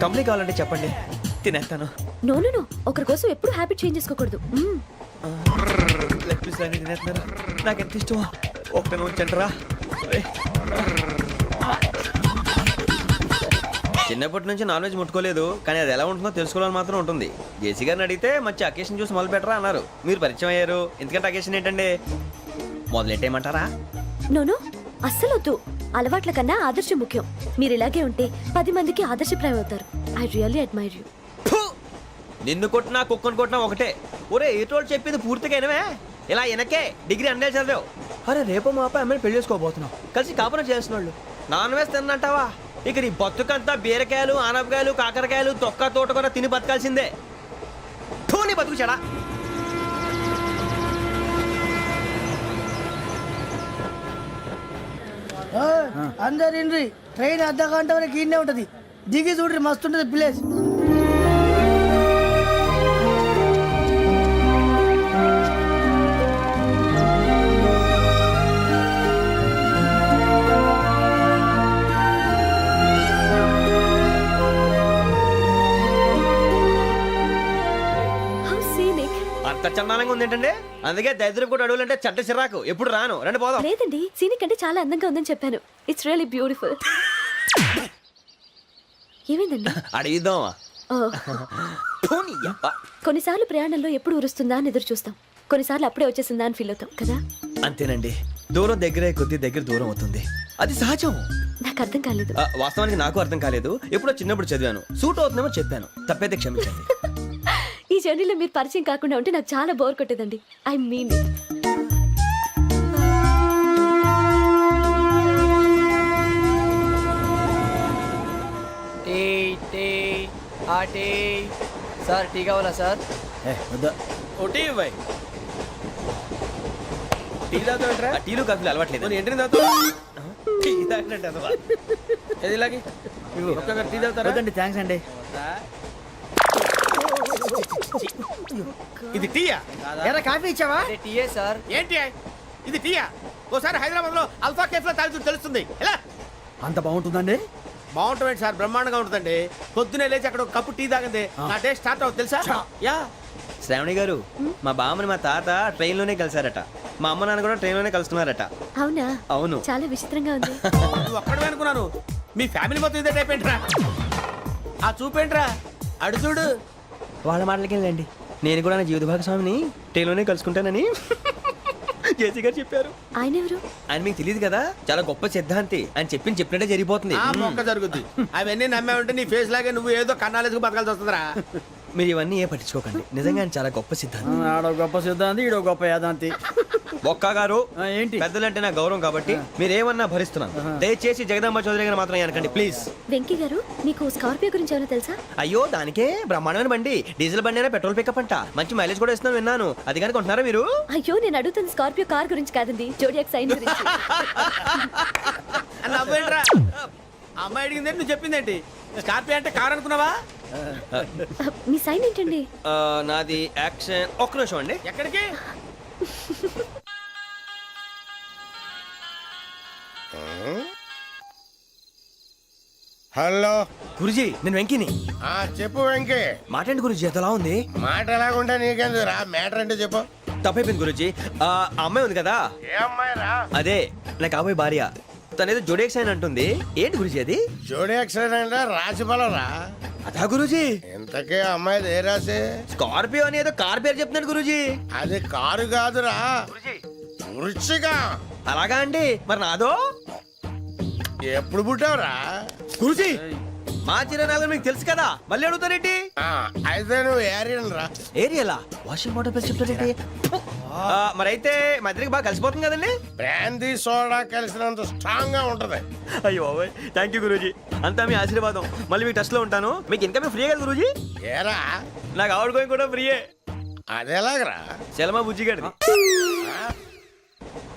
కంప్లీట్ కావాలంటే చెప్పండి, తినేస్తాను. నో ఒకరి కోసం ఎప్పుడు హ్యాబిట్ చేంజ్ చేసుకోకూడదు. లెగ్ పీస్ అన్ని తినేస్తున్నారు. నాకు ఎంత ఇష్టమా. ఒకటే ఉంచండిరా. చిన్నప్పటి నుంచి నాన్ వెజ్ ముట్టుకోలేదు, కానీ అది ఎలా ఉంటుందో తెలుసుకోవాలని మాత్రం ఉంటుంది. జేసీ గారిని అడిగితే మంచి అకేషన్ చూసి మొదలు పెట్టరా అన్నారు. మీరు పరిచయం అయ్యారు. ఎందుకంటే అకేషన్ ఏంటండి? మొదలెట్టేయమంటారా? నో అస్సలు వద్దు. అలవాట్ల కన్నా ఆదర్శం ముఖ్యం. మీరు ఇలాగే ఉంటే 10 మందికి ఆదర్శప్రాయం అవుతారు. I really admire you. నిన్ను కొట్టినా కుక్కను కొట్టినా ఒకటే. ఒరే ఏటోళ్ళు చెప్పింది పూర్తిగా వినవే. ఇలా వెనకే డిగ్రీ అన్నే చదివావు. అరే రేపు మా అబ్బాయి అమ్మాయిని పెళ్లి చేసుకోబోతున్నావు. కలిసి కాపురం చేసిన వాళ్ళు నాన్ వెజ్ తిన్నంటావా? ఇక నీ బతుకంతా బీరకాయలు ఆనపకాయలు కాకరకాయలు తొక్క తోట కూడా తిని బతకాల్సిందే. నీ బతుకు చెడా. అందరు ఇండ్రి ట్రైన్ అర్ధ గంట వరకు ఇన్నే ఉంటది. దిగి చూడ్రి మస్తు ఉంటది ప్లేస్. How scenic. అంత చందానంగా ఉంది ఏంటండి? అందుకే దరిద్రం కూడా అడవులంటే చెడ్డ చిరాకు. ఎప్పుడు రాను. రండి పోదాం. లేదండి, సీనిక్ అంటే చాలా అందంగా ఉందని చెప్పాను. It's really beautiful. ఏమైందండి? అడిగిద్దామా? ఓ, కొన్నిసార్లు ప్రయాణంలో ఎప్పుడు ఉరుస్తుందా అని ఎదురు చూస్తాం. కొన్నిసార్లు అప్పుడే వచ్చేసిందా అని ఫీల్ అవుతాం కదా. అంతేనండి. దూరం దగ్గరే కొద్ది దగ్గర దూరం అవుతుంది. అది సహజం. నాకు అర్థం కాలేదు. వాస్తవానికి నాకు అర్థం కాలేదు. ఎప్పుడో చిన్నప్పుడు చదివాను. సూట్ అవుతుందేమో చెప్పాను. తప్పైతే క్షమించండి. ఈ జర్నీలో మీరు పరిచయం కాకుండా ఉంటే నాకు చాలా బోర్ కొట్టేదండి. I mean it. Tea tea ఆ టీ సార్ టీ కావాలా సార్? ఒకటి ఇవ్వాయి. టీ తాగుతావేంట్రా? టీలు కాఫీలు అలవాట్లేదు. ఏంటి తాగుతావు? టీ తాగినట్టు అదవా. ఏది ఇలాగే ఒక్కొక్క టీ తాగుతారా? థ్యాంక్స్ అండి. ఇది టీయా? ఎరా కాఫీ ఇచ్చావా? టీయే సార్. ఏంటి ఇది టీయా? ఓసారి హైదరాబాద్ లో అల్ఫా కేఫ్ లో తాగుతూ తెలుస్తుంది. ఎలా అంత బాగుంటుందండి? బాగుంటుంది సార్, బ్రహ్మాండంగా ఉంటుందండి. పొద్దునే లేచి అక్కడ ఒక కప్పు టీ తాగింది నా డే స్టార్ట్ అవుతుంది తెలుసా? యా. శ్రావణి గారు మా బామ్మని మా తాత ట్రైన్ లోనే కలిసారట. మా అమ్మ నాన్న కూడా ట్రైన్ లోనే కలుస్తున్నారట. అవునా? అవును. చాలా విచిత్రంగా ఉంది. నువ్వు ఒక్కడే అనుకున్నాను, మీ ఫ్యామిలీ మొత్తం ఇదే టైప్ ఏంట్రా? ఆ చూపేంట్రా, అడు చూడు. వాళ్ళ మాటలకి వెళ్ళండి. నేను కూడా నా జీవిత భాగస్వామిని ట్రైన్ లోనే కలుసుకుంటానని జేసీ గారు చెప్పారు. ఆయన ఎవరు? ఆయన మీకు తెలియదు కదా, చాలా గొప్ప సిద్ధాంతి అని చెప్పినట్టే జరిగిపోతుంది. ఆ మొక్క జరుగుద్ది. అవన్నీ నమ్మే ఉంటే నీ ఫేస్ లాగే నువ్వు ఏదో కన్నాలేసుకు బతకాల్సి వస్తుందిరా. మీరు ఇవన్నీ ఏ పట్టించుకోకండి. నిజంగా ఆయన చాలా గొప్ప సిద్ధాంతి. ఆడో గొప్ప సిద్ధాంతి, ఈడో గొప్ప యాదాంతి. ఒక్క గారు ఏంటి? పెద్దలంటే నా గౌరవం కాబట్టి మీరేమన్నా భరిస్తున్నాను. దయచేసి జగదాంబ చౌదరి గారు మాత్రం అనకండి ప్లీజ్. వెంకీ గారు, మీకు స్కార్పియో గురించి ఏమైనా తెలుసా? అయ్యో దానికే బ్రహ్మాండమైన బండి, డీజిల్ బండి అయినా పెట్రోల్ పికప్ అంట, మంచి మైలేజ్ కూడా ఇస్తున్నాను విన్నాను. అది కానీ కొంటున్నారా మీరు? అయ్యో, నేను అడుగుతున్న స్కార్పియో కార్ గురించి కాదండి, జోడియాక్ సైన్ గురించి. నవ్వేంట్రా? అమ్మాయి అడిగిందేంటి, నువ్వు చెప్పిందేంటి? స్కార్పియో అంటే కార్ అనుకున్నావా? మీ సైన్ ఏంటండి? నాది యాక్షన్. ఒక్క నిమిషం అండి. ఎక్కడికి? హలో గురుజీ నేను వెంకిని. చెప్పు వెంకీ. మాట్లాడండి గురుజీ, ఎంతలా ఉంది? మాట ఎలాగుంటా నీకెందుకు రా, మ్యాటర్ అంటే చెప్పు. తప్పైపోయింది గురుజీ. ఆ అమ్మాయి ఉంది కదా, ఏ అమ్మాయి రా? అదే నా కాబోయే భార్య. తనేదో జోడేక్స్ అని అంటుంది. ఏంటి గురుజీ అది? జోడి యాక్సిడెంట్ రాసి రా. అదా గురుజీ? ఇంతకే అమ్మాయి ఏ రాసి? స్కార్పియో అని ఏదో కార్ పేరు చెప్తున్నాడు గురుజీ. అది కారు కాదురా, వృచ్చిక. అలాగా అండి, మరి నాదో? ఎప్పుడు పుట్టావురా? గురుజీ మా చిరనాలు మీకు తెలుసు కదా, మళ్ళీ అడుగుతారేంటి? అయితే నువ్వు ఏరియన్ రా. ఏరియలా? వాషింగ్ వాటర్ పేరు చెప్తారేంటి? మరైతే మా ఇద్దరికి బాగా కలిసిపోతుంది కదండి. బ్రాందీ సోడా కలిసినంత స్ట్రాంగ్ గా ఉంటది. అయ్యో థ్యాంక్ యూ గురూజీ, అంతా మీ ఆశీర్వాదం. మళ్ళీ మీకు టచ్ లో ఉంటాను. మీకు ఇన్కమ్ ఫ్రీ కదా గురూజీ? ఏరా నాకు ఆవిడ గోయింగ్ కూడా ఫ్రీయే. అదేలాగరా? చలమా బుజ్జి గారిది.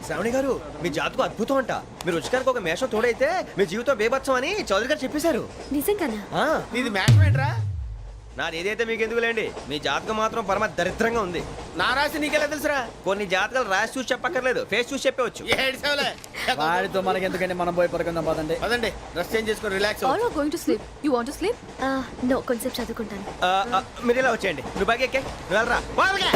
శ్రావణి గారు మీ జాతకు అద్భుతం అంట. మీరు రుచికారికి ఒక మేషం తోడైతే మీ జీవితం బేబత్సం అని చౌదరి గారు చెప్పేశారు. నిజంగానా? నీది మ్యాచ్ ఏంట్రా? నాది ఏదైతే మీకు ఎందుకు లేండి, మీ జాతకం మాత్రం పరమ దరిద్రంగా ఉంది. నా రాసి నీకెలా తెలుసురా? కొన్ని జాతకాలు రాసి చూసి చెప్పక్కర్లేదు, ఫేస్ చూసి చెప్పవచ్చు. ఏడ్చావులే. వాడితో మనకి ఎందుకండి, మనం పోయి పడుకుందాం పదండి. పదండి, డ్రెస్ చేంజ్ చేసుకొని relax. All are going to sleep. You want to sleep? No, కొంచెం చదువుకుంటాను. మీరు ఇలా వచ్చేయండి. నువ్వు బాగా ఎక్కే, నువ్వు వెళ్ళరా. వాళ్ళకే.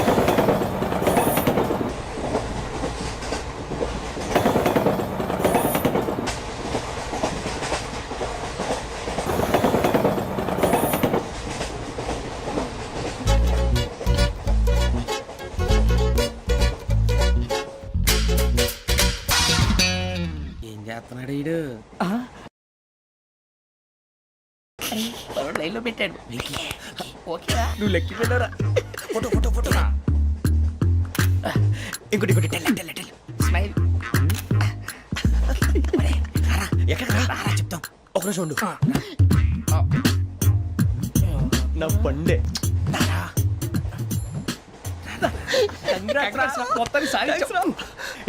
ఏం చేస్తున్నాడు ఈడు? లైన్లో పెట్టాడు. నువ్వు లెక్కి వెళ్ళరా. Photo photo photo. ఇంకోటి ఇంకోటి. Tell smile. ఎక్కడ రా చెప్తాం. ఒక నిమిషం ఉండు. నా పండే.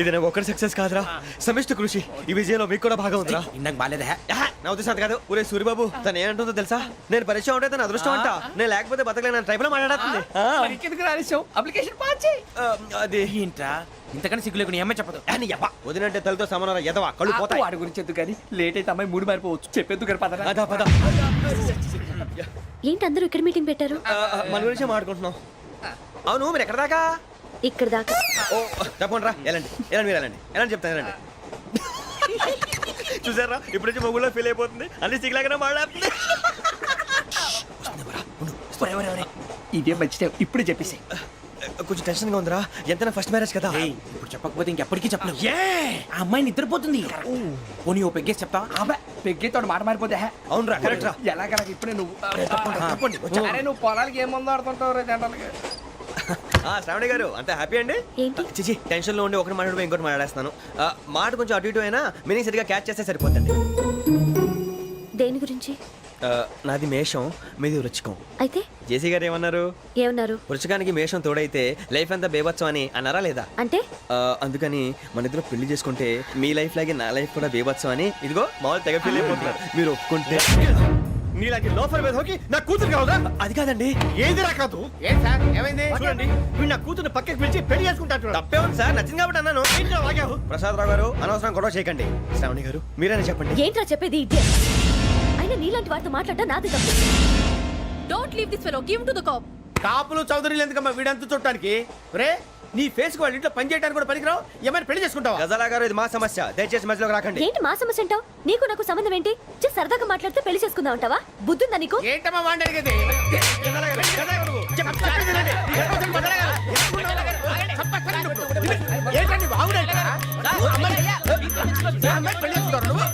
ఇది నాకు ఒక్కరి సక్సెస్ కాదురా, సమిష్టి కృషి. ఈ విజయంలో మీకు కూడా భాగం ఉందిరా. ఇందాక బాగాలేదా? నా ఉద్దేశం అంత కాదు. ఊరే సూర్యబాబు తను ఏమంటుందో తెలుసా? నేను పరిచయం ఉంటే తన అదృష్టం అంట. నేను లేకపోతే బతకలేను ట్రైబ్ లో మాట్లాడుతుంది. ఎందుకు రాలేసావు? అప్లికేషన్ పాస్ చేయి. అది ఏంట్రా ఇంతకన్నా సిగ్గు లేకుండా ఏమై చెప్పదు. వదినంటే తలతో సమానం ఎదవా, కళ్ళు పోతాయి. వాడి గురించి ఎందుకు కానీ లేట్ అయితే అమ్మాయి మూడు మారిపోవచ్చు. చెప్పేందుకు గారు పదరా. అదా పద. ఏంటి అందరూ ఇక్కడ మీటింగ్ పెట్టారు? మన గురించే మాట్లాడుకుంటున్నాం. అవును మీరు ఎక్కడ దాకా? ఇక్కడ దాకా. ఓ తప్పకుండా రా, వెళ్ళండి వెళ్ళండి, మీరు వెళ్ళండి వెళ్ళండి చెప్తాను వెళ్ళండి. చూసారా ఇప్పుడు నుంచి మొగుల్లో ఫీల్ అయిపోతుంది, అన్ని సిగ్లాగానే మాట్లాడుతుంది. ఇదే మంచి టైం, ఇప్పుడు చెప్పేసి. కొంచెం టెన్షన్ గా ఉందిరా, ఎంతైనా ఫస్ట్ మ్యారేజ్ కదా. ఇప్పుడు చెప్పకపోతే ఇంకెప్పటికీ చెప్పను. ఆ అమ్మాయి నిద్రపోతుంది. పోనీ ఓ పెగ్గేసి చెప్తా. పెగ్గేతో మాట మారిపోతే. అవునరా కరెక్ట్ రా. ఎలాగలా ఇప్పుడే నువ్వు అరే నువ్వు పొలాలకి ఏం ముందు ఆడుతుంటావు రే జనరల్గా. శ్రావణి గారు అంత హ్యాపీ అండి? ఏంటి? చిచి టెన్షన్ లో ఉండి ఒకటి మాట్లాడిపోయి ఇంకోటి మాట్లాడేస్తాను. మాట కొంచెం అటు ఇటు అయినా మీనింగ్ సరిగా క్యాచ్ చేస్తే సరిపోతుంది. దేని గురించి? నాది మేషం, మీది వృచ్చికం. అయితే జేసీ గారు ఏమన్నారు? ఏమన్నారు? వృచ్చికానికి మేషం తోడైతే లైఫ్ అంతా బేబత్సం అని అన్నారా లేదా? అంటే అందుకని మన ఇద్దరు పెళ్లి చేసుకుంటే మీ లైఫ్ లాగే నా లైఫ్ కూడా బేబత్సం అని ఇదిగో మామూలు తెగ ఫీల్ అయిపోతున్నారు. మీరు ఒప్పుకుంటే నీలాంటి లోఫర్ మీద హోకి నా కూతురు కావదా? అది కాదండి. ఏది రాకాదు. ఏం సార్ ఏమైంది? చూడండి వీడు నా కూతురు పక్కకి పిలిచి పెళ్లి చేసుకుంటాడు. తప్పే ఉంది సార్, నచ్చింది కాబట్టి అన్నాను. ప్రసాద్ రావు గారు అనవసరం గొడవ చేయకండి. శ్రావణి గారు మీరైనా చెప్పండి. ఏంట్రా చెప్పేది ఇదే అయినా నీలాంటి వారితో మాట్లాడటం నాది తప్పు. Don't leave this fellow, give to the cop. కాపులు చౌదరులు ఎందుకమ్మా వీడంతా చూడటానికి? రే నీ ఫేస్ కు వాళ్ళ ఇంట్లో పని చేయడానికి కూడా పనికిరావు. ఏమైనా పెళ్లి చేసుకుంటావా? గజాలా గారు ఇది మా సమస్య, దయచేసి మధ్యలోకి రాకండి. ఏంటి మా సమస్య అంటావు? నీకు నాకు సంబంధం ఏంటి? జస్ట్ సరదాగా మాట్లాడితే పెళ్లి చేసుకుందాం అంటావా? బుద్ధుందా నీకు? ఏంటమ్మా వాడిని అడిగేది? ఏంటండి బాగుండేట? పెళ్లి చేసుకుంటారు నువ్వు?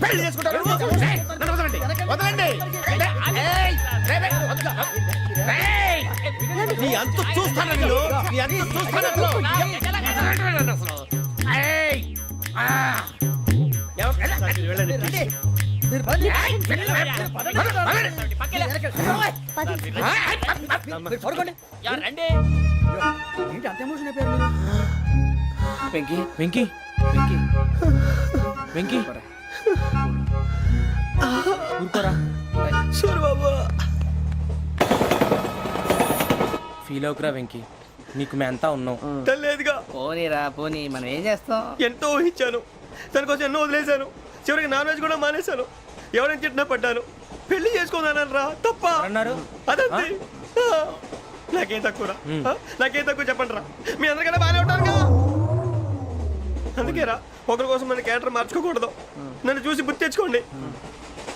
పెళ్లి చేసుకుంటారు నువ్వు? ఏయ్, నన్ను వదలండి, వదలండి. ఏయ్, రేయ్, రేయ్, వదలు. రేయ్, నీ అంతు చూస్తాను నేను, నీ అంతు చూస్తాను అసలు. వదలండి అసలు. ఏయ్, ఆ. వెళ్ళండి. వెంకీ వెంకీ వెంకీ ఊరుకోరా. ఫీల్ అవుకురా వెంకీ, నీకు మేమంతా ఉన్నాం. తెలియదుగా. పోనీరా పోనీ, మనం ఏం చేస్తాం? ఎంతో ఊహించాను, తన కోసం ఎన్నో వదిలేశాను. చివరికి నాన్ వెజ్ కూడా మానేశాను. ఎవరైనా తిట్టినా పడ్డాను. పెళ్లి చేసుకున్నాను రా, తప్ప అన్నారు అదంతే. నాకేం తక్కువ నాకేం తక్కువ చెప్పండి రా. మీ అందరికన్నా బాగానే ఉంటారు కదా. అందుకే రా, ఒకరి కోసం మన క్యారెక్టర్ మార్చుకోకూడదు. నన్ను చూసి గుర్తు తెచ్చుకోండి.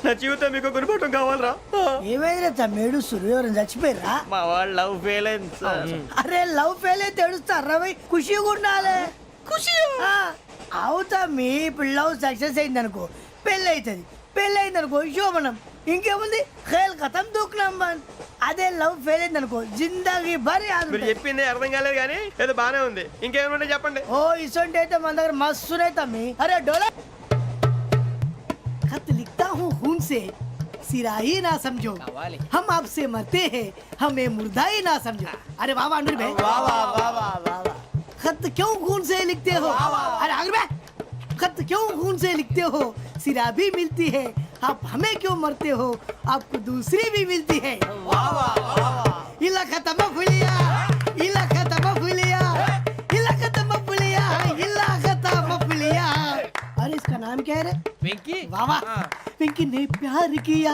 నా జీవితం మీకు గురిపటం కావాలరా. ఏమైందిరా తమ్మేడు ఎవరైనా చచ్చిపోయిరా? మా వాళ్ళు లవ్ ఫెయిల్ అయింది సార్. అరే లవ్ ఫెయిల్ అయితే ఏడుస్తారా భయ్? ఖుషిగా ఉండాలి. ఖుషి అవుతా. మీ ఇప్పుడు లవ్ సక్సెస్ అయింది అనుకో పెళ్ళి అవుతుంది. పెళ్ళి అయింది అనుకో శోభనం. ఇంకేముంది ఖేల్ కథం దూకునాం బంద్. అదే లవ్ ఫెయిల్ అయింది అనుకో జిందాగీ భారీ. మీరు చెప్పింది అర్థం కాలేదు కానీ ఏదో బానే ఉంది. ఇంకేమైనా చెప్పండి. ఓ ఇసొంటి అయితే మన దగ్గర మస్తునే తమ్మి. అరే డోలా खत लिखता हूँ खून से सिरा ही ना समझो, हम आपसे मरते हैं हमें मुर्दा ही ना समझो. अरे वाह वाह अनुर भाई, वाह वाह वाह वाह वाह. खत क्यों खून से लिखते हो? अरे अनुर भाई, खत क्यों खून से लिखते हो? सिरा भी मिलती है, आप हमें क्यों मरते हो? आपको दूसरी भी मिलती है. वाह वाह वाह. इला खत्म फुलिया, इला खत्म फुलिया, इला खत्म फुलिया, इला खत्म फुलिया. अरे इसका नाम क्या है रे? వెంకీ वाह वाह. पिंकी ने प्यार किया,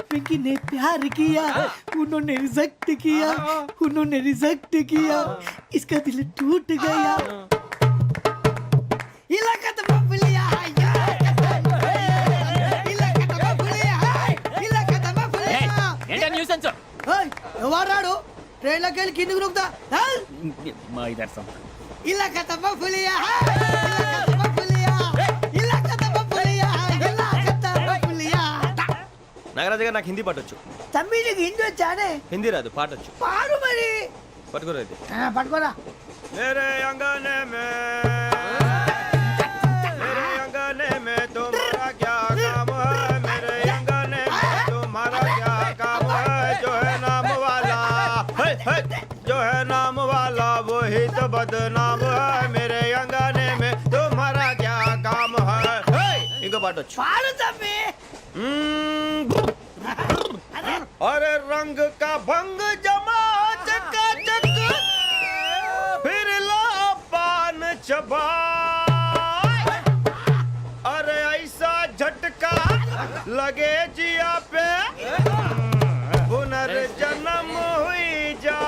पिंकी ने प्यार किया, उन्होंने रिजेक्ट किया, उन्होंने रिजेक्ट किया, इसका दिल टूट गया. इलाका तो बबलिया है, इलाका तो बबलिया है, इलाका तो बबलिया. ఏంటా న్యూసెన్స్? ओए ఎవరాడు ట్రైన్ లోకి వెళ్ళి కిందకి నొక్కుతా. మా ఇదర్సం ఇలాకా तो बबलिया है, इलाका तो बबलिया, इलाका तो बबलिया, इलाका तो बबलिया. నాగరాజు గారు నాకు హిందీ పాటొచ్చు. తమ్మి నీకు హిందీ వచ్చానే? హిందీ రాదు, పాటొచ్చు. పాడు మరి. పట్టుకోలేదు. పట్టుకోరా. मेरे अंगने में मेरे अंगने में तुम्हारा क्या काम है? मेरे अंगने में तुम्हारा क्या काम है? जो है नाम वाला जो है नाम वाला वही तो बदनाम है. मेरे अंगने में तुम्हारा क्या काम है? इनको बाटो పాడు తమ్మి. अरे रंग का भंग जमा चकाचक फिर ला पान चबा. अरे ऐसा झटका लगे जिया पे पुनर्जन्म हुई जा.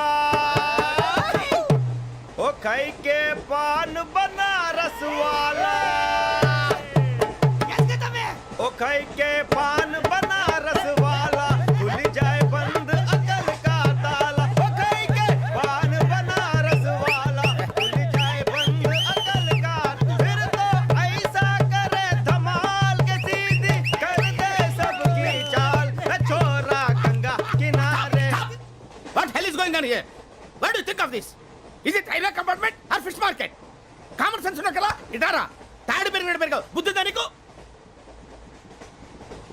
ओ खाई के पान बनारस वाला, ओ खाई के पान बनारस वाला खुल जाए बंद अकल का ताला. ओ खाई के पान बनारस वाला खुल जाए बंद अकल का. फिर तो ऐसा करे धमाल के सीधी कर दे सबकी चाल. छोरा गंगा किनारे. What hell is going on here? What do you think of this? Is it railway compartment or fish market? Common sense ఉన్న కదా ఇదారా. తాడు పెరిగావు బుద్ధి దానికి.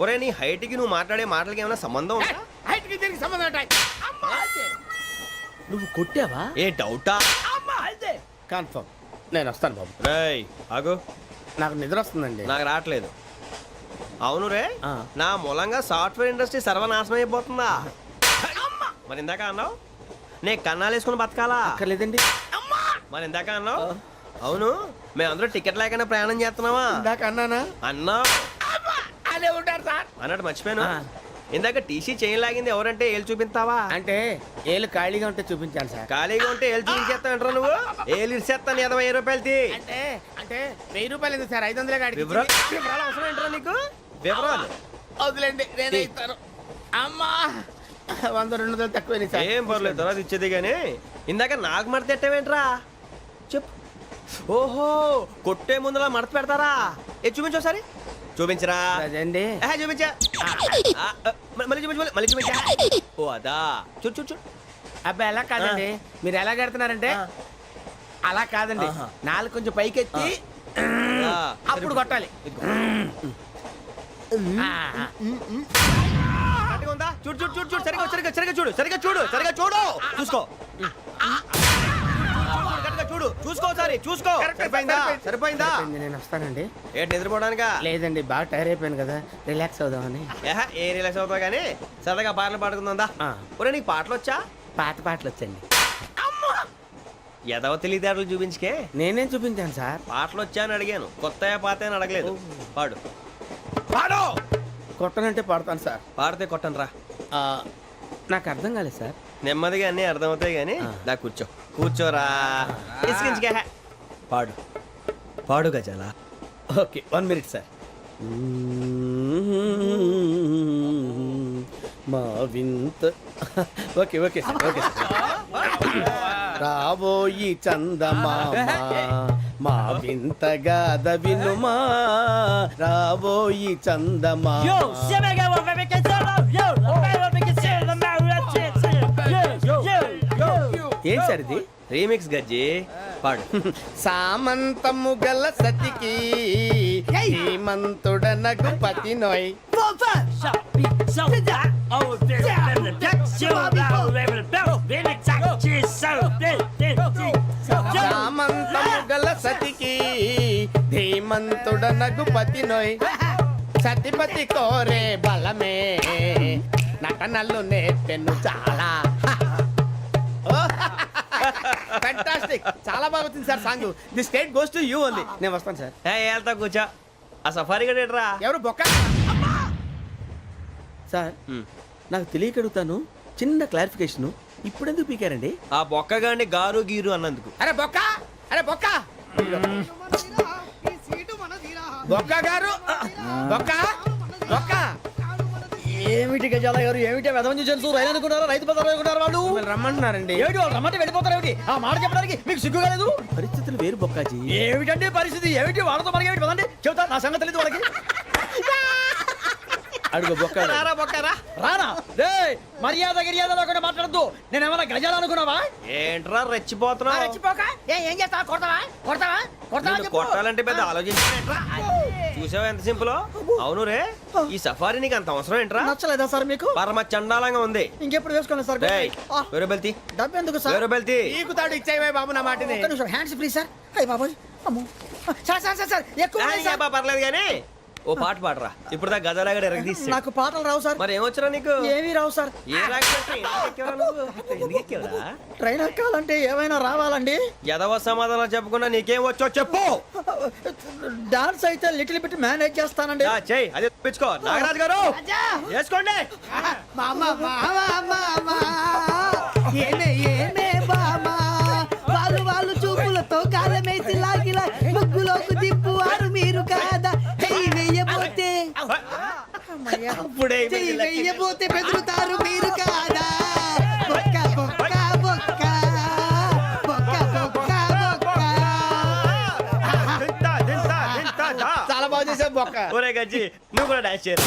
ఒరే నీ హైట్ కి నువ్వు మాట్లాడే మాటలకి ఏమైనా సంబంధం ఉందా? హైట్ కి దీనికి సంబంధం ఉంటాయి. అమ్మా నువ్వు కొట్టావా? ఏ డౌటా? అమ్మా అయితే కన్ఫర్మ్. నేను వస్తాను బాబు. రేయ్ ఆగు, నాకు నిద్ర వస్తుందండి. నాకు రావట్లేదు. అవును రే నా మూలంగా సాఫ్ట్వేర్ ఇండస్ట్రీ సర్వనాశనం అయిపోతుందా మరి ఇందాక అన్నావు నే కన్నాలు వేసుకుని బతకాలా అక్కర్లేదండి. మరి ఇందాక అన్నావు అవును మేమందరూ టికెట్ లేకుండా ప్రయాణం చేస్తున్నావా ఇందాక అన్నానా? అన్నా అదే ఉంటారు సార్. అన్నట్టు మర్చిపోయాను ఇందాక టీసీ చేయి లాగింది ఎవరంటే ఏళ్ళు చూపిస్తావా అంటే ఏళ్ళు ఖాళీగా ఉంటే చూపించాలి సార్. ఖాళీగా ఉంటే ఏళ్ళు చూపించేస్తానంటారా నువ్వు ఏళ్ళు ఇచ్చేస్తాను 20 రూపాయలు తీ అంటే అంటే 1000 రూపాయలు ఎందుకు సార్? 500 గాడికి వివరాలు వివరాలు అవసరం ఏంటరా నీకు వివరాలు వదిలేండి, నేనే ఇస్తాను. అమ్మా 100 200 తక్కువ సార్. ఏం పర్లేదు తర్వాత ఇచ్చేది కానీ ఇందాక నాకు మడత ఎట్టవేంట్రా చెప్పు ఓహో కొట్టే ముందులా మడత పెడతారా ఏ చూపించు ఒకసారి చూపించరా అదండి. చూపించా మళ్ళీ చూపించు మళ్ళీ చూపించా ఓ అదా చూడు చూడు చూడు అబ్బాయి ఎలా కాదండి, మీరు ఎలా కడుతున్నారంటే అలా కాదండి, నాలుగు కొంచెం పైకెత్తి అప్పుడు కొట్టాలి. కరెక్ట్గా ఉందా చూడు చూడు చూడు చూడు సరిగా సరిగా సరిగా చూడు సరిగా చూడు సరిగా చూడు చూసుకో కరెక్ట్గా చూడు చూసుకో సరే చూసుకో సరిపోయిందా సరిపోయిందా నేను వస్తానండి. ఏంటి నిద్రపోవడానికా లేదండి, బాగా టైర్ అయిపోయాను కదా, రిలాక్స్ అవుదామని. ఏ రిలాక్స్ అవుతావు కానీ సరదాగా పాటలు పాడుకుందా ఒరే నీకు పాటలు వచ్చా పాత పాటలు వచ్చండి. ఎదవ తెలివితేటలు చూపించుకే నేనేం చూపించాను సార్? పాటలు వచ్చా అని అడిగాను కొత్త పాత అని అడగలేదు పాడు పాడు కొట్టనంటే పాడతాను సార్. పాడితే కొట్టను రా నాకు అర్థం కాలేదు సార్. నెమ్మదిగా అన్నీ అర్థమవుతాయి కానీ దా కూర్చో కూర్చోరా ఇసుకించుకే పాడు పాడు గజాల ఓకే 1 మినిట్ సార్. మా వింత okay okay sir okay sir. రాబోయి చందమామ మా వింత గాథ వినుమా, రాబోయి చందమామ. ఏంటి సార్ ఇది? రీమిక్స్ గజ్జి పాడు సామంతము గల సతికి హేమంతుడనగు పతి నోయ్. సామంతము గల సతికి ధీమంతుడనగు పతి నోయ్. సతిపతి కోరే బలమే నటనలు నేర్పెను చాలా. ఫ్యాంటాస్టిక్, చాలా బాగా వచ్చింది sir song. The state goes to you only. నేను వస్తాను సార్. వెళ్తా కూర్చో ఆ సఫారీ గడేట్రా ఎవరు బొక్క సార్? నాకు తెలియక అడుగుతాను, చిన్న క్లారిఫికేషన్. ఇప్పుడు ఎందుకు పీకారండి? ఆ బొక్కగాండి గారు గీరు అన్నందుకు. అరే బొక్క, అరే బొక్క, బొక్క గారు, బొక్క బొక్క. ఏమిటి గజాల గారు, ఏమిటి వెదవని చూసారు? రైలు అనుకున్నారా, రైతు బజార్ అనుకున్నారా? వాళ్ళు మిమ్మల్ని రమ్మంటున్నారండి. ఏమిటి వాళ్ళు రమ్మంటే వెళ్ళిపోతారు? ఏమిటి ఆ మాట చెప్పడానికి మీకు సిగ్గు కాలేదు? పరిస్థితులు వేరు బొక్కాజీ. ఏమిటండి పరిస్థితి? ఏమిటి వాళ్ళతో మనకి ఏమిటి పదండి చెబుతా, నా సంగతి తెలియదు వాళ్ళకి. అడుగు బొక్క. రారా బొక్కరా రానా రే, మర్యాద గిర్యాద లేకుండా మాట్లాడద్దు. నేను ఏమైనా గజాలు అనుకున్నావా? ఏంట్రా రెచ్చిపోతున్నావు? రెచ్చిపోక ఏం చేస్తావా? కొడతావా కొడతావా కొడతావా నిన్ను కొట్టాలంటే పెద్ద ఆలోచించానేట్రా. చూసావా ఎంత సింపుల్? అవును రే, ఈ సఫారీ నీకు అంత అవసరం ఏంట్రా? నచ్చలేదా సార్ మీకు? పరమ చండాలంగా ఉంది. ఇంకెప్పుడు వేసుకోండి సార్. వేరే బెల్తి డబ్బు ఎందుకు సార్? వేరే బెల్తి నీకు తాడు ఇచ్చేవే బాబు నా మాటని. ఒక్క నిమిషం హ్యాండ్స్ ఫ్రీ సార్. అయ్యి బాబోయ్ అమ్మో సార్ సార్ సార్ సార్ ఎక్కువ ఉన్నాయి సార్. పర్లేదు కానీ ఓ పాట పాడరా. ఇప్పుడు దా గదలాగడ ఎరగదీసి. నాకు పాటలు రావు సార్. మరి ఏమొచ్చరా నీకు? ఏమీ రావు సార్. ఏ ఎందుకు ఎక్కేవరా? ట్రైన్ ఎక్కాలంటే ఏమైనా రావాలండి. ఎదవ సమాధానం చెప్పకుండా నీకేం వచ్చో చెప్పు. డాన్స్ అయితే లిటిల్ బిట్ మేనేజ్ చేస్తానండి. చెయ్యి అది తెప్పించుకో. నాగరాజు గారు వేసుకోండి. ఏమే ఏమే బామా, వాళ్ళు వాళ్ళు చూపులతో కాలమేసి లాగిలా ముగ్గులోకి దిప్పువారు మీరు కాదా? చెయ్యి వెయ్యబోతే చెయ్యి వెయ్యబోతే బెదురుతారు మీరు కాదా? బొక్క బొక్క బొక్క బొక్క బొక్క బొక్క. చాలా బాగా చేసావు బొక్క. ఒరే గజ్జి నువ్వు కూడా డాన్స్ చేయరు.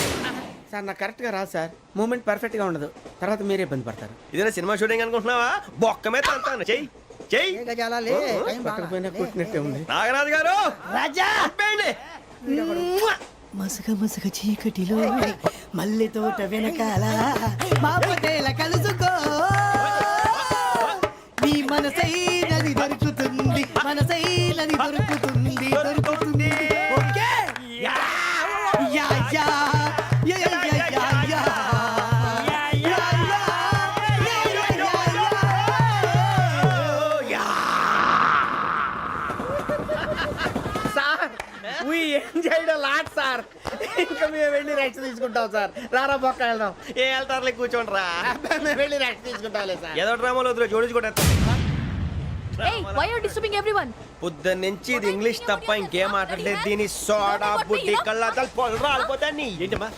సార్ నాకు కరెక్ట్ గా రాదు సార్. మూమెంట్ పర్ఫెక్ట్ గా ఉండదు, తర్వాత మీరే ఇబ్బంది పడతారు. ఇదేనా సినిమా షూటింగ్ అనుకుంటున్నావా? బొక్క మీద అంటాను. చెయ్యి చెయ్యి. ఏ గజాలాలే, టైం బాగా. పక్కన కొట్టినట్టే ఉంది. నాగరాజు గారు రాజా చెప్పండి. మసక మసక చీకటిలో మల్లె తోట వెనకాల మా పటేల కలుసుకో, నీ మనసైనది దొరుకుతుంది, మనసైనది దొరుకుతుంది దొరుకుతుంది. Okay yeah yeah we enjoyed lot sir ఇంకా మేము వెళ్ళి రెస్ట్ తీసుకుంటాం సార్ రారా పక్క వెళ్దాం ఏ వెళ్తారులే కూర్చోండి రా మేము వెళ్ళి రెస్ట్ తీసుకుంటాంలే సార్ ఏదో డ్రామాలో వద్దు జోడించుకుంటా వై ఆర్ డిస్టర్బింగ్ ఎవ్రీవన్ పొద్దున్న నుంచి ఇది ఇంగ్లీష్ తప్ప ఇంకేం మాట్లాడలేదు దీని సోడా బుడ్డి కళ్ళ పొలరా అయిపోతా నీ ఏంటమ్మా